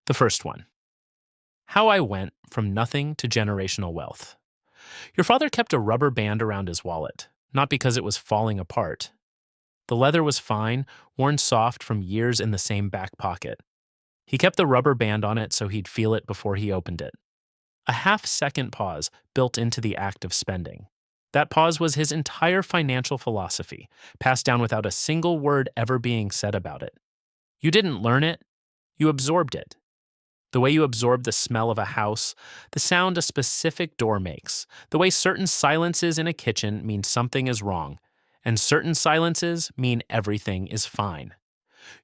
The first one: how I went from nothing to generational wealth. Your father kept a rubber band around his wallet, not because it was falling apart. The leather was fine, worn soft from years in the same back pocket. He kept the rubber band on it so he'd feel it before he opened it. A half-second pause built into the act of spending. That pause was his entire financial philosophy, passed down without a single word ever being said about it. You didn't learn it, you absorbed it. The way you absorb the smell of a house, the sound a specific door makes, the way certain silences in a kitchen mean something is wrong, and certain silences mean everything is fine.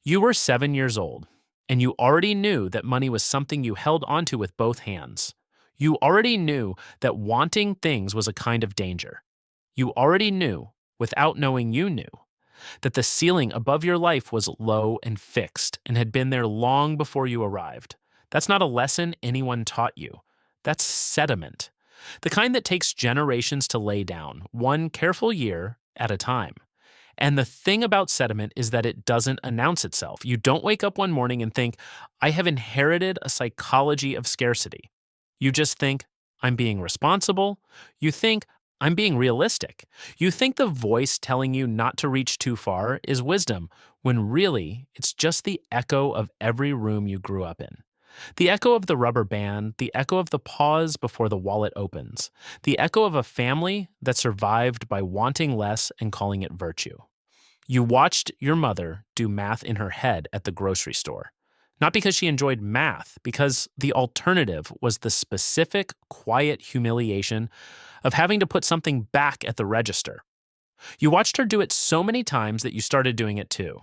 You were 7 years old, and you already knew that money was something you held onto with both hands. You already knew that wanting things was a kind of danger. You already knew, without knowing you knew, that the ceiling above your life was low and fixed and had been there long before you arrived. That's not a lesson anyone taught you. That's sediment. The kind that takes generations to lay down, one careful year at a time. And the thing about sediment is that it doesn't announce itself. You don't wake up one morning and think, I have inherited a psychology of scarcity. You just think, I'm being responsible. You think, I'm being realistic. You think the voice telling you not to reach too far is wisdom, when really it's just the echo of every room you grew up in. The echo of the rubber band, the echo of the pause before the wallet opens, the echo of a family that survived by wanting less and calling it virtue. You watched your mother do math in her head at the grocery store. Not because she enjoyed math, because the alternative was the specific, quiet humiliation of having to put something back at the register. You watched her do it so many times that you started doing it too.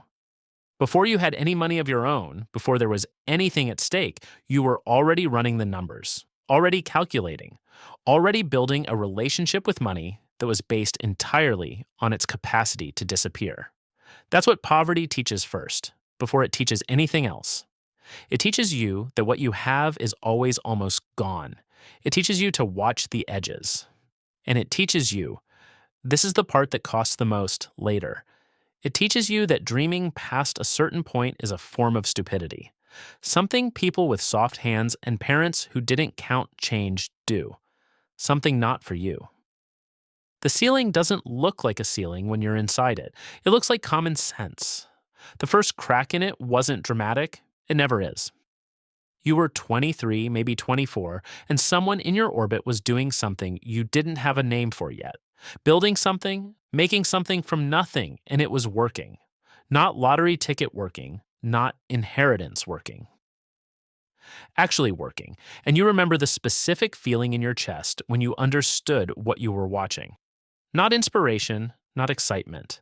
Before you had any money of your own, before there was anything at stake, you were already running the numbers, already calculating, already building a relationship with money that was based entirely on its capacity to disappear. That's what poverty teaches first, before it teaches anything else. It teaches you that what you have is always almost gone. It teaches you to watch the edges. And it teaches you, this is the part that costs the most later. It teaches you that dreaming past a certain point is a form of stupidity. Something people with soft hands and parents who didn't count change do. Something not for you. The ceiling doesn't look like a ceiling when you're inside it. It looks like common sense. The first crack in it wasn't dramatic. It never is. You were 23, maybe 24, and someone in your orbit was doing something you didn't have a name for yet. Building something, making something from nothing, and it was working. Not lottery ticket working, not inheritance working. Actually working, and you remember the specific feeling in your chest when you understood what you were watching. Not inspiration, not excitement.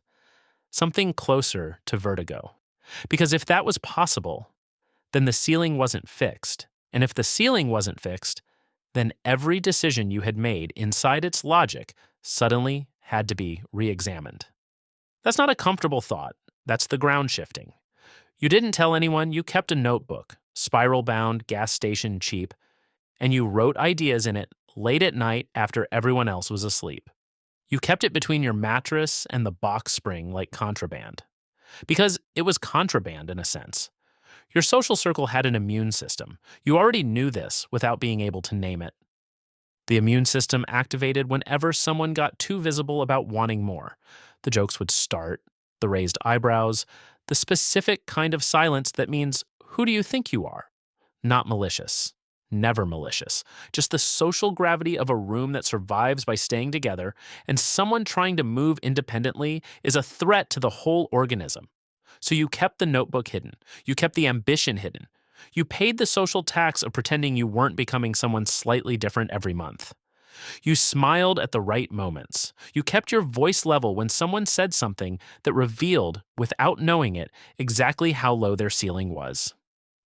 Something closer to vertigo. Because if that was possible, then the ceiling wasn't fixed. And if the ceiling wasn't fixed, then every decision you had made inside its logic suddenly had to be re-examined. That's not a comfortable thought. That's the ground shifting. You didn't tell anyone, you kept a notebook, spiral-bound, gas station cheap, and you wrote ideas in it late at night after everyone else was asleep. You kept it between your mattress and the box spring like contraband. Because it was contraband in a sense. Your social circle had an immune system. You already knew this without being able to name it. The immune system activated whenever someone got too visible about wanting more. The jokes would start, the raised eyebrows, the specific kind of silence that means, who do you think you are? Not malicious. Never malicious. Just the social gravity of a room that survives by staying together, and someone trying to move independently is a threat to the whole organism. So you kept the notebook hidden. You kept the ambition hidden. You paid the social tax of pretending you weren't becoming someone slightly different every month. You smiled at the right moments. You kept your voice level when someone said something that revealed, without knowing it, exactly how low their ceiling was,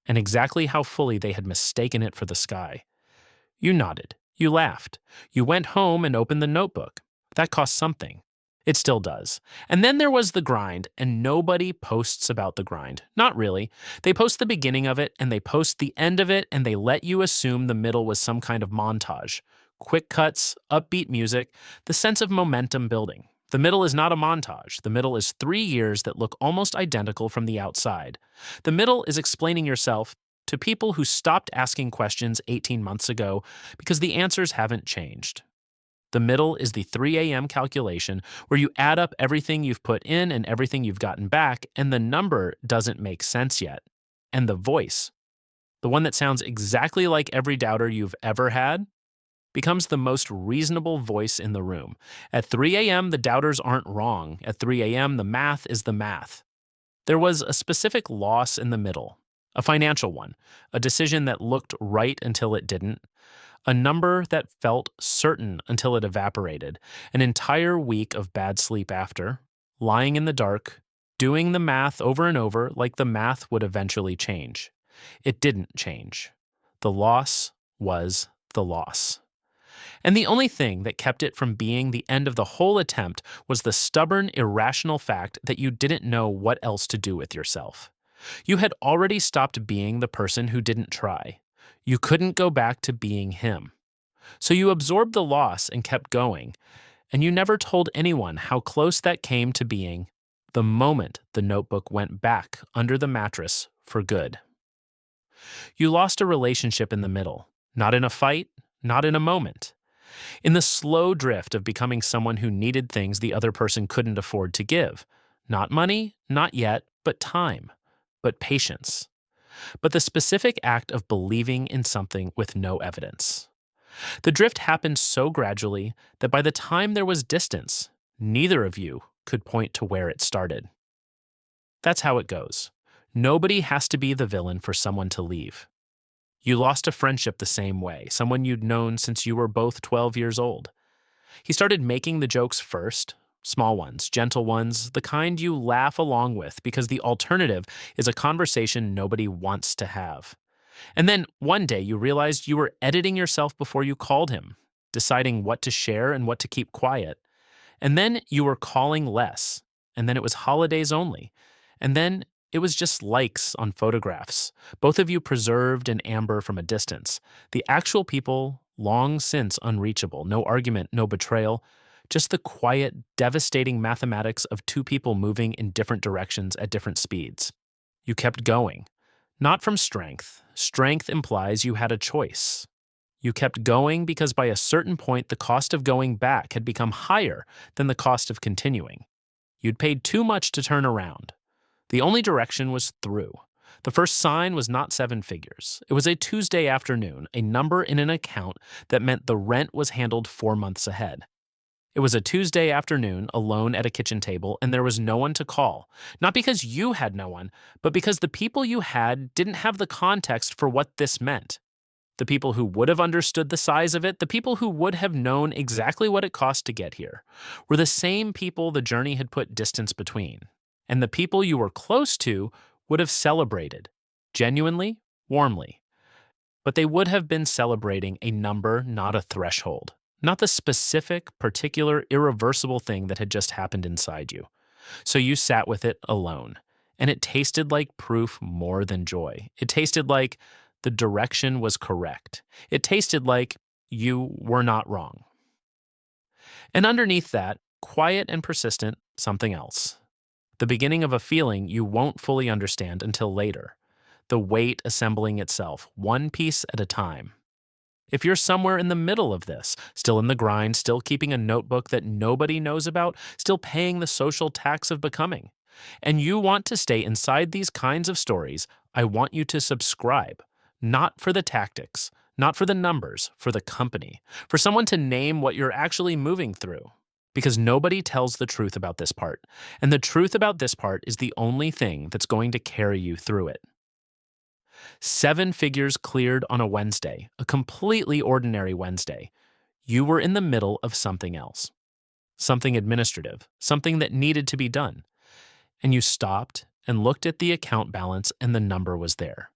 and exactly how fully they had mistaken it for the sky. You nodded. You laughed. You went home and opened the notebook. That cost something. It still does. And then there was the grind, and nobody posts about the grind. Not really. They post the beginning of it, and they post the end of it, and they let you assume the middle was some kind of montage. Quick cuts, upbeat music, the sense of momentum building. The middle is not a montage. The middle is 3 years that look almost identical from the outside. The middle is explaining yourself, to people who stopped asking questions 18 months ago because the answers haven't changed. The middle is the 3 a.m. calculation where you add up everything you've put in and everything you've gotten back, and the number doesn't make sense yet. And the voice, the one that sounds exactly like every doubter you've ever had, becomes the most reasonable voice in the room. At 3 a.m., the doubters aren't wrong. At 3 a.m., the math is the math. There was a specific loss in the middle, a financial one, a decision that looked right until it didn't, a number that felt certain until it evaporated, an entire week of bad sleep after, lying in the dark, doing the math over and over like the math would eventually change. It didn't change. The loss was the loss. And the only thing that kept it from being the end of the whole attempt was the stubborn, irrational fact that you didn't know what else to do with yourself. You had already stopped being the person who didn't try. You couldn't go back to being him. So you absorbed the loss and kept going, and you never told anyone how close that came to being the moment the notebook went back under the mattress for good. You lost a relationship in the middle, not in a fight, not in a moment. In the slow drift of becoming someone who needed things the other person couldn't afford to give. Not money, not yet, but time, but patience. But the specific act of believing in something with no evidence. The drift happened so gradually that by the time there was distance, neither of you could point to where it started. That's how it goes. Nobody has to be the villain for someone to leave. You lost a friendship the same way, someone you'd known since you were both 12 years old. He started making the jokes first, small ones, gentle ones, the kind you laugh along with because the alternative is a conversation nobody wants to have. And then one day you realized you were editing yourself before you called him, deciding what to share and what to keep quiet. And then you were calling less, and then it was holidays only. And then it was just likes on photographs, both of you preserved in amber from a distance. The actual people long since unreachable, no argument, no betrayal, just the quiet, devastating mathematics of two people moving in different directions at different speeds. You kept going, not from strength. Strength implies you had a choice. You kept going because by a certain point the cost of going back had become higher than the cost of continuing. You'd paid too much to turn around. The only direction was through. The first sign was not 7 figures. It was a Tuesday afternoon, a number in an account that meant the rent was handled 4 months ahead. It was a Tuesday afternoon, alone at a kitchen table, and there was no one to call. Not because you had no one, but because the people you had didn't have the context for what this meant. The people who would have understood the size of it, the people who would have known exactly what it cost to get here, were the same people the journey had put distance between. And the people you were close to would have celebrated, genuinely, warmly. But they would have been celebrating a number, not a threshold, not the specific, particular, irreversible thing that had just happened inside you. So you sat with it alone, and it tasted like proof more than joy. It tasted like the direction was correct. It tasted like you were not wrong. And underneath that, quiet and persistent, something else. The beginning of a feeling you won't fully understand until later. The weight assembling itself, one piece at a time. If you're somewhere in the middle of this, still in the grind, still keeping a notebook that nobody knows about, still paying the social tax of becoming, and you want to stay inside these kinds of stories, I want you to subscribe. Not for the tactics, not for the numbers, for the company, for someone to name what you're actually moving through. Because nobody tells the truth about this part, and the truth about this part is the only thing that's going to carry you through it. 7 figures cleared on a Wednesday, a completely ordinary Wednesday. You were in the middle of something else, something administrative, something that needed to be done. And you stopped and looked at the account balance, and the number was there.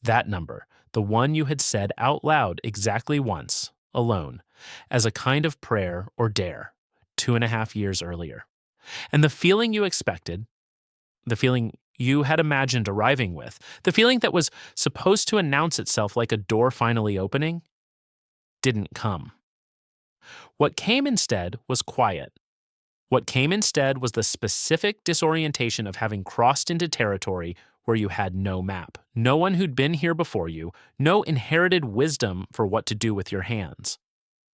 That number, the one you had said out loud exactly once, alone, as a kind of prayer or dare. 2.5 years earlier. And the feeling you expected, the feeling you had imagined arriving with, the feeling that was supposed to announce itself like a door finally opening, didn't come. What came instead was quiet. What came instead was the specific disorientation of having crossed into territory where you had no map, no one who'd been here before you, no inherited wisdom for what to do with your hands.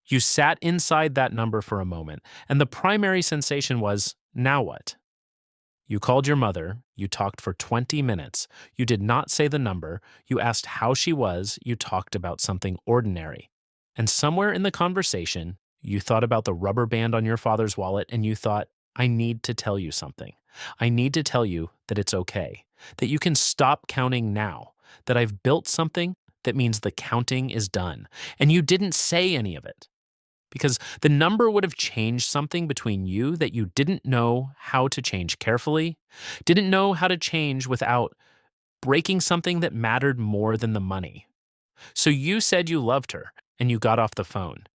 You sat inside that number for a moment, and the primary sensation was, now what? You called your mother, you talked for 20 minutes, you did not say the number, you asked how she was, you talked about something ordinary. And somewhere in the conversation, you thought about the rubber band on your father's wallet and you thought, I need to tell you something. I need to tell you that it's okay, that you can stop counting now, that I've built something that means the counting is done. And you didn't say any of it because the number would have changed something between you that you didn't know how to change carefully, didn't know how to change without breaking something that mattered more than the money. So you said you loved her, and you got off the phone.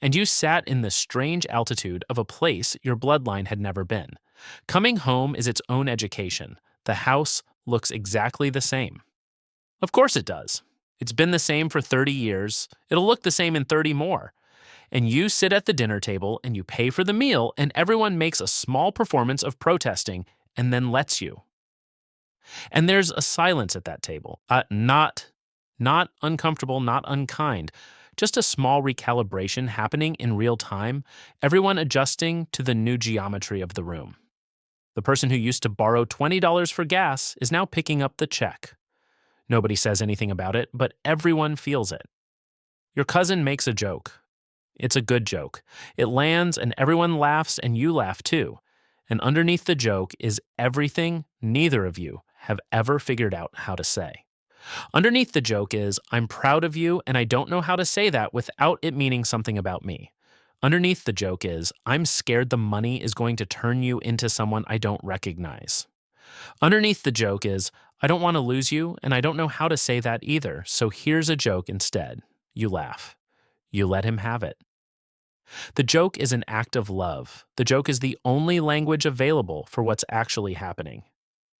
And you sat in the strange altitude of a place your bloodline had never been. Coming home is its own education. The house looks exactly the same. Of course it does. It's been the same for 30 years. It'll look the same in 30 more. And you sit at the dinner table and you pay for the meal, and everyone makes a small performance of protesting and then lets you. And there's a silence at that table. Not uncomfortable, not unkind. Just a small recalibration happening in real time, everyone adjusting to the new geometry of the room. The person who used to borrow $20 for gas is now picking up the check. Nobody says anything about it, but everyone feels it. Your cousin makes a joke. It's a good joke. It lands and everyone laughs and you laugh too. And underneath the joke is everything neither of you have ever figured out how to say. Underneath the joke is, I'm proud of you and I don't know how to say that without it meaning something about me. Underneath the joke is, I'm scared the money is going to turn you into someone I don't recognize. Underneath the joke is, I don't want to lose you and I don't know how to say that either, so here's a joke instead. You laugh. You let him have it. The joke is an act of love. The joke is the only language available for what's actually happening.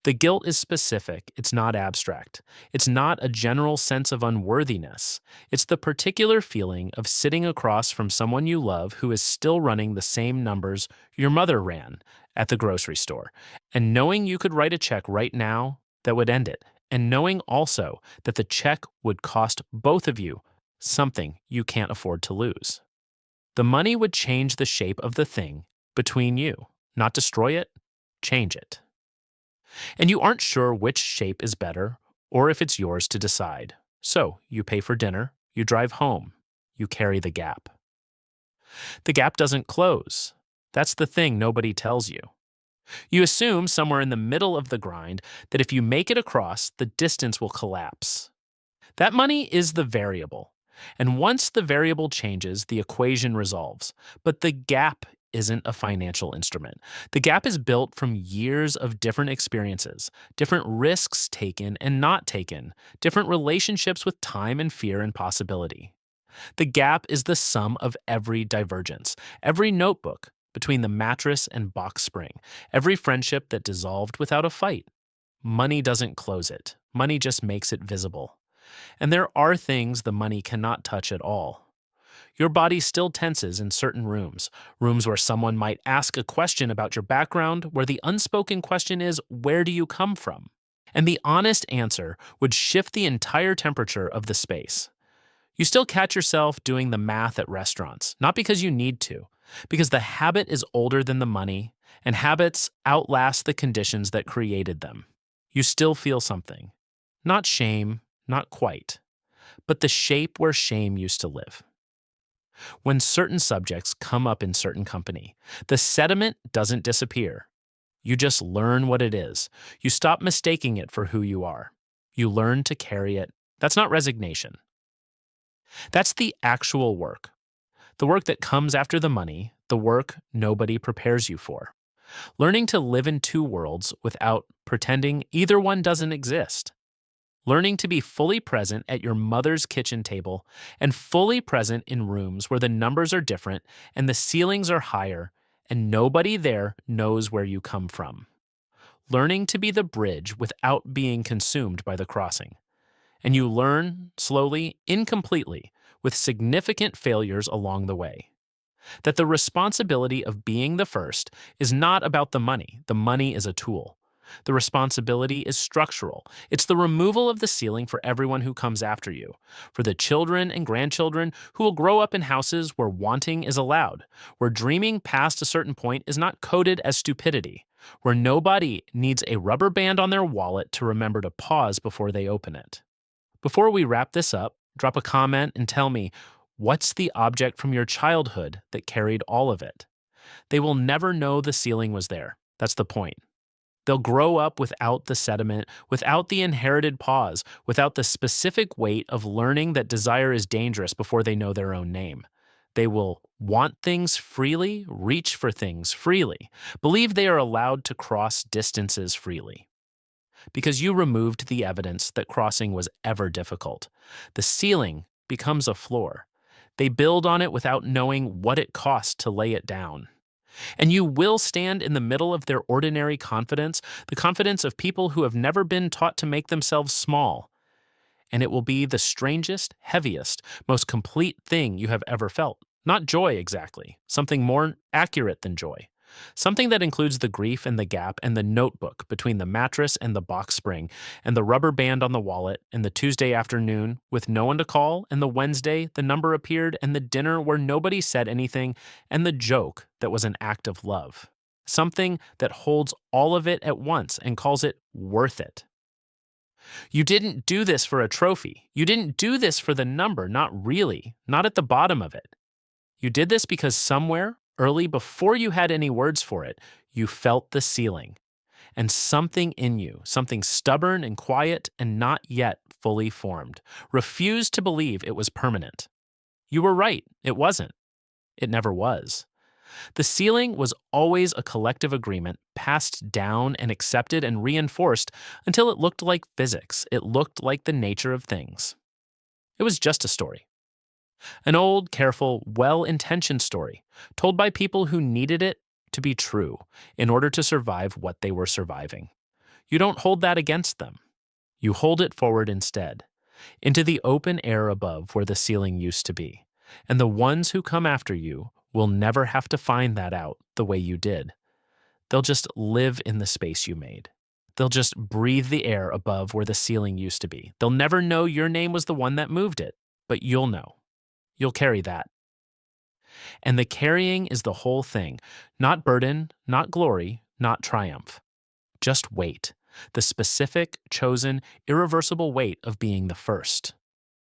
The guilt is specific, it's not abstract. It's not a general sense of unworthiness. It's the particular feeling of sitting across from someone you love who is still running the same numbers your mother ran at the grocery store, and knowing you could write a check right now that would end it, and knowing also that the check would cost both of you something you can't afford to lose. The money would change the shape of the thing between you, not destroy it, change it. And you aren't sure which shape is better or if it's yours to decide. So you pay for dinner, you drive home, you carry the gap. The gap doesn't close. That's the thing nobody tells you. You assume somewhere in the middle of the grind that if you make it across, the distance will collapse. That money is the variable. And once the variable changes, the equation resolves. But the gap isn't a financial instrument. The gap is built from years of different experiences, different risks taken and not taken, different relationships with time and fear and possibility. The gap is the sum of every divergence, every notebook between the mattress and box spring, every friendship that dissolved without a fight. Money doesn't close it. Money just makes it visible. And there are things the money cannot touch at all. Your body still tenses in certain rooms where someone might ask a question about your background, where the unspoken question is, where do you come from? And the honest answer would shift the entire temperature of the space. You still catch yourself doing the math at restaurants, not because you need to, because the habit is older than the money, and habits outlast the conditions that created them. You still feel something. Not shame, not quite, but the shape where shame used to live. When certain subjects come up in certain company, the sediment doesn't disappear. You just learn what it is. You stop mistaking it for who you are. You learn to carry it. That's not resignation. That's the actual work. The work that comes after the money, the work nobody prepares you for. Learning to live in two worlds without pretending either one doesn't exist. Learning to be fully present at your mother's kitchen table and fully present in rooms where the numbers are different and the ceilings are higher and nobody there knows where you come from. Learning to be the bridge without being consumed by the crossing. And you learn, slowly, incompletely, with significant failures along the way. That the responsibility of being the first is not about the money is a tool. The responsibility is structural. It's the removal of the ceiling for everyone who comes after you, for the children and grandchildren who will grow up in houses where wanting is allowed, where dreaming past a certain point is not coded as stupidity, where nobody needs a rubber band on their wallet to remember to pause before they open it. Before we wrap this up, drop a comment and tell me, what's the object from your childhood that carried all of it? They will never know the ceiling was there. That's the point. They'll grow up without the sediment, without the inherited pause, without the specific weight of learning that desire is dangerous before they know their own name. They will want things freely, reach for things freely, believe they are allowed to cross distances freely. Because you removed the evidence that crossing was ever difficult. The ceiling becomes a floor. They build on it without knowing what it cost to lay it down. And you will stand in the middle of their ordinary confidence, the confidence of people who have never been taught to make themselves small. And it will be the strangest, heaviest, most complete thing you have ever felt. Not joy exactly, something more accurate than joy. Something that includes the grief and the gap and the notebook between the mattress and the box spring and the rubber band on the wallet and the Tuesday afternoon with no one to call and the Wednesday the number appeared and the dinner where nobody said anything and the joke that was an act of love. Something that holds all of it at once and calls it worth it. You didn't do this for a trophy. You didn't do this for the number, not really, not at the bottom of it. You did this because somewhere, early before you had any words for it, you felt the ceiling. And something in you, something stubborn and quiet and not yet fully formed, refused to believe it was permanent. You were right, it wasn't. It never was. The ceiling was always a collective agreement passed down and accepted and reinforced until it looked like physics. It looked like the nature of things. It was just a story. An old, careful, well-intentioned story, told by people who needed it to be true in order to survive what they were surviving. You don't hold that against them. You hold it forward instead, into the open air above where the ceiling used to be. And the ones who come after you will never have to find that out the way you did. They'll just live in the space you made. They'll just breathe the air above where the ceiling used to be. They'll never know your name was the one that moved it, but you'll know. You'll carry that. And the carrying is the whole thing. Not burden, not glory, not triumph. Just weight. The specific, chosen, irreversible weight of being the first.